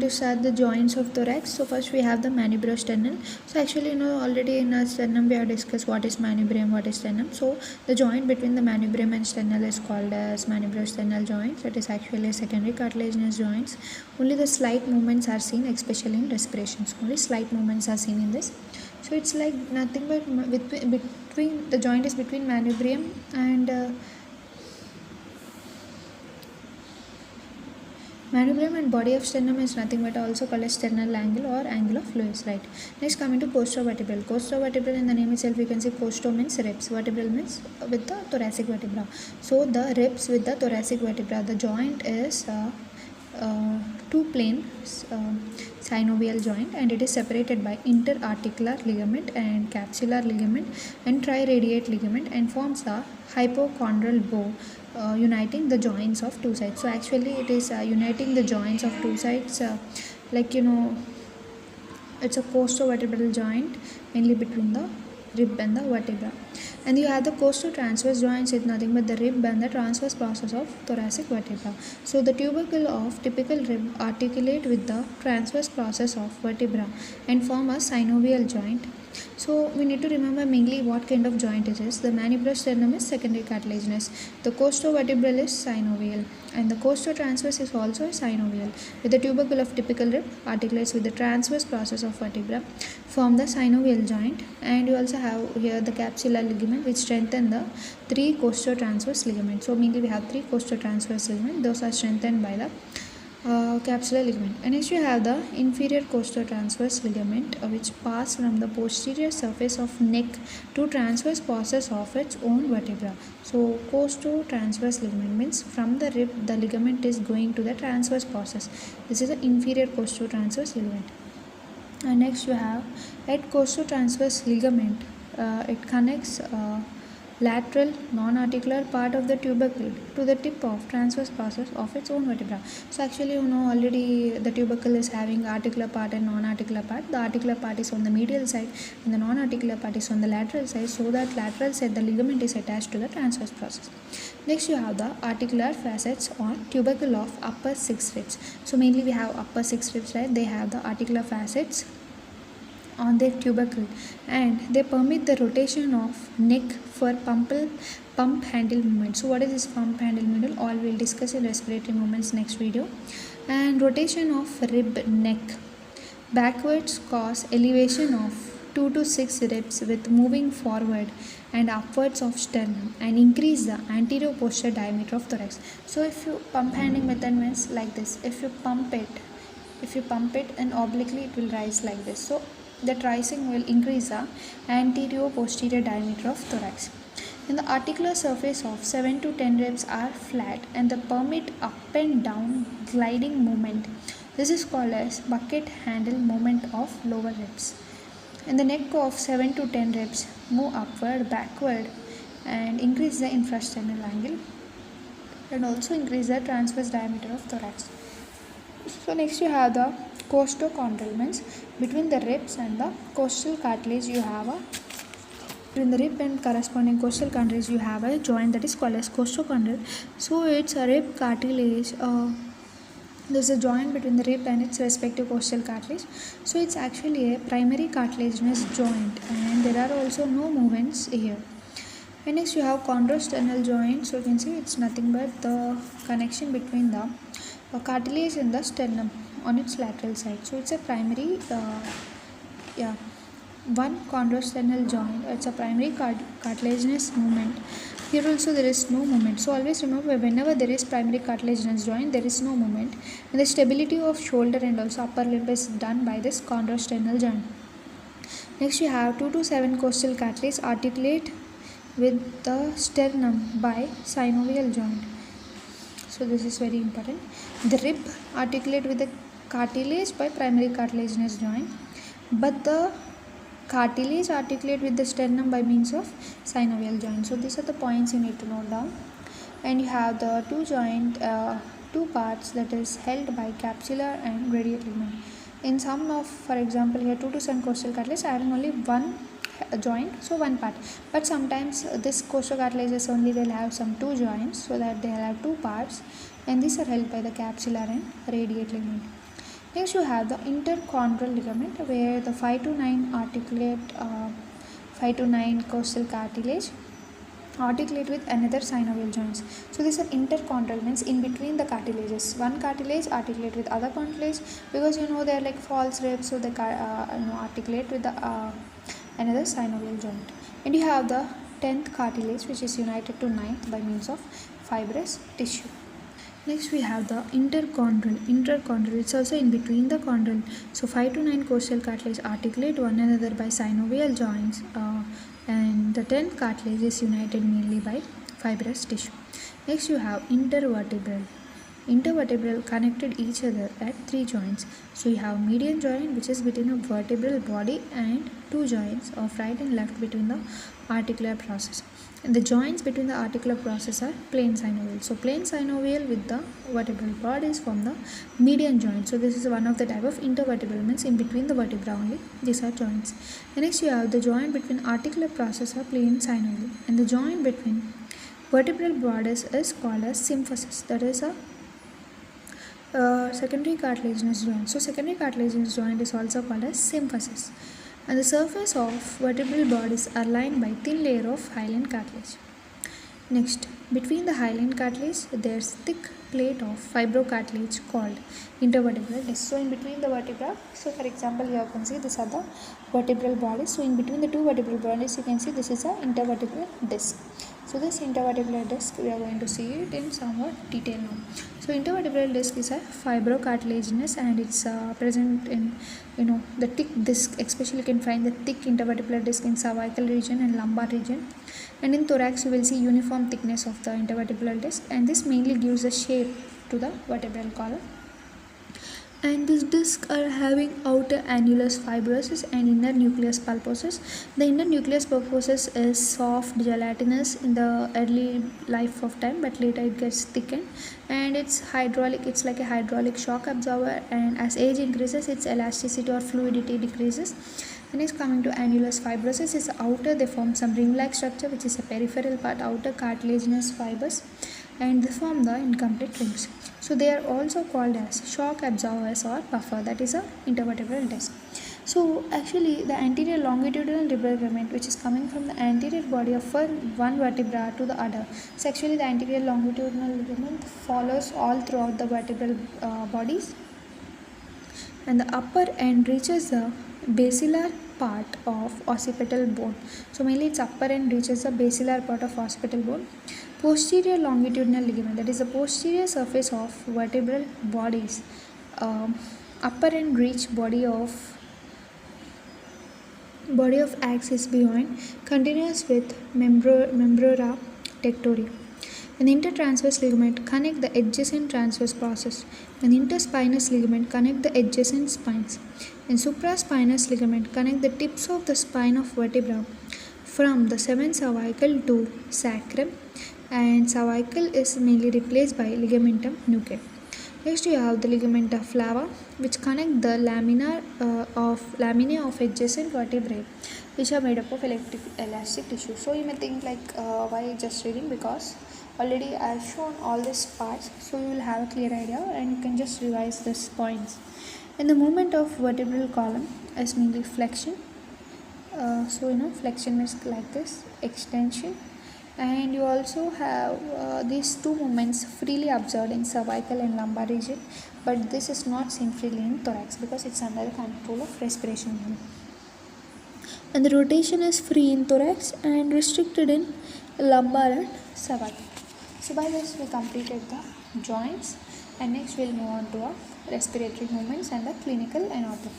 to start the joints of thorax. So first we have the manubriosternal. So actually already in our sternum we have discussed what is manubrium, what is sternum. So the joint between the manubrium and sternal is called as manubriosternal joints. It is actually a secondary cartilaginous joints. Only the slight movements are seen, especially in respirations. Only slight movements are seen in this. So it's like nothing but between the joint is between manubrium and manubrium and body of sternum is nothing but also called as sternal angle or angle of Lewis, right? Next, coming to costovertebral. Costovertebral, in the name itself we can see costo means ribs, vertebral means with the thoracic vertebra. So the ribs with the thoracic vertebra, the joint is two plane synovial joint, and it is separated by interarticular ligament and capsular ligament and triradiate ligament and forms the hypochondral bow uniting the joints of two sides. So actually it is uniting the joints of two sides, it's a costovertebral joint mainly between the rib and the vertebra. And you have the costotransverse joints is nothing but the rib and the transverse process of thoracic vertebra. So the tubercle of typical rib articulate with the transverse process of vertebra and form a synovial joint. So we need to remember mainly what kind of joint it is. The manubriosternum is secondary cartilaginous, the costovertebral is synovial, and the costotransverse is also synovial. With the tubercle of typical rib articulates with the transverse process of vertebra, form the synovial joint. And you also have here the capsular ligament which strengthen the three costotransverse ligaments. So mainly we have three costotransverse ligaments, those are strengthened by the capsular ligament. And next you have the inferior costotransverse ligament which pass from the posterior surface of neck to transverse process of its own vertebra. So costotransverse ligament means from the rib the ligament is going to the transverse process. This is the inferior costotransverse ligament. And next you have at costotransverse ligament, it connects lateral non-articular part of the tubercle to the tip of transverse process of its own vertebra. So actually already the tubercle is having articular part and non-articular part. The articular part is on the medial side and the non-articular part is on the lateral side, so that lateral side the ligament is attached to the transverse process. Next you have the articular facets on tubercle of upper six ribs. So mainly we have upper six ribs, right? They have the articular facets on their tubercle and they permit the rotation of neck for pump handle movement. So what is this pump handle movement? All we'll discuss in respiratory movements next video. And rotation of rib neck backwards cause elevation of 2 to 6 ribs with moving forward and upwards of sternum and increase the anterior posterior diameter of thorax. So if you pump handling method means like this, if you pump it and obliquely it will rise like this. So that rising will increase the anterior posterior diameter of thorax. And the articular surface of 7 to 10 ribs are flat and they permit up and down gliding movement. This is called as bucket handle movement of lower ribs. And the neck of 7 to 10 ribs move upward, backward and increase the infrasternal angle and also increase the transverse diameter of thorax. So next you have the costochondral, means between the ribs and the costal cartilage you have between the rib and corresponding costal cartilage you have a joint that is called as costochondral. So it's a rib cartilage. There's a joint between the rib and its respective costal cartilage. So it's actually a primary cartilaginous joint and there are also no movements here. And next you have chondrosternal joint. So you can see it's nothing but the connection between the cartilage and the sternum on its lateral side. So it's a primary one chondrosternal joint. It's a primary cartilaginous movement. Here also there is no movement. So always remember, whenever there is primary cartilaginous joint there is no movement, and the stability of shoulder and also upper limb is done by this chondrosternal joint. Next you have 2 to 7 costal cartilage articulate with the sternum by synovial joint. So this is very important. The rib articulate with the cartilage by primary cartilaginous joint, but the cartilage articulate with the sternum by means of synovial joint. So these are the points you need to note down. And you have the two parts that is held by capsular and radiate ligament. In some of, for example, here 2 to 7 costal cartilage having only one joint, so one part, but sometimes this costocartilages only they'll have some two joints, so that they'll have two parts, and these are held by the capsular and radiate ligament. Next you have the interchondral ligament, where the 5 to 9 articulate 5 to 9 costal cartilage articulate with another synovial joints. So these are interchondral, means in between the cartilages. One cartilage articulate with other cartilage, because they are like false ribs, so they articulate with the another synovial joint. And you have the 10th cartilage, which is united to 9th by means of fibrous tissue. Next we have the interchondral. Interchondral, it's also in between the chondral. So 5 to 9 costal cartilage articulate one another by synovial joints, and the 10th cartilage is united mainly by fibrous tissue. Next you have intervertebral. Intervertebral connected each other at 3 joints. So you have median joint, which is between a vertebral body, and 2 joints of right and left between the articular process. And the joints between the articular process are plain synovial. So plain synovial with the vertebral bodies form the median joint. So this is one of the type of intervertebral, means in between the vertebra only. These are joints. And next you have the joint between articular process are plain synovial, and the joint between vertebral bodies is called as symphysis. That is a secondary cartilaginous joint. So secondary cartilaginous joint is also called as symphysis. And the surface of vertebral bodies are lined by thin layer of hyaline cartilage. Next, between the hyaline cartilage, there's thick plate of fibrocartilage called intervertebral disc. So in between the vertebra, so for example here you can see these are the vertebral bodies. So in between the two vertebral bodies, you can see this is a intervertebral disc. So this intervertebral disc, we are going to see it in somewhat detail now. So intervertebral disc is a fibrocartilaginous, and it's present in the thick disc. Especially you can find the thick intervertebral disc in cervical region and lumbar region. And in thorax you will see uniform thickness of the intervertebral disc, and this mainly gives a shape to the vertebral column. And these discs are having outer annulus fibrosus and inner nucleus pulposus. The inner nucleus pulposus is soft gelatinous in the early life of time, but later it gets thickened, and it's hydraulic. It's like a hydraulic shock absorber, and as age increases its elasticity or fluidity decreases. And it's coming to annulus fibrosus. Is outer, they form some ring-like structure, which is a peripheral part, outer cartilaginous fibers, and they form the incomplete rings. So they are also called as shock absorbers or buffer. That is a intervertebral disc. So actually the anterior longitudinal ligament, which is coming from the anterior body of one vertebra to the other. So actually the anterior longitudinal ligament follows all throughout the vertebral bodies, and the upper end reaches the basilar part of occipital bone. So mainly its upper end reaches the basilar part of occipital bone. Posterior longitudinal ligament, that is the posterior surface of vertebral bodies. Upper end reach body of axis beyond, continuous with membrana tectori. An intertransverse ligament connect the adjacent transverse process. An interspinous ligament connect the adjacent spines. And supraspinous ligament connect the tips of the spine of vertebra from the 7th cervical to sacrum, and cervical is mainly replaced by ligamentum nuchae. Next you have the ligamenta flava, which connect the laminae of adjacent vertebrae, which are made up of elastic tissue. So you may think like why just reading, because already I have shown all these parts, so you will have a clear idea and you can just revise these points. And the movement of vertebral column is mainly flexion. Flexion is like this, extension, and you also have these two movements freely observed in cervical and lumbar region, but this is not seen freely in thorax because it's under the control of respiration. And the rotation is free in thorax and restricted in lumbar and cervical. So by this we completed the joints, and next we'll move on to our respiratory movements and the clinical anatomy.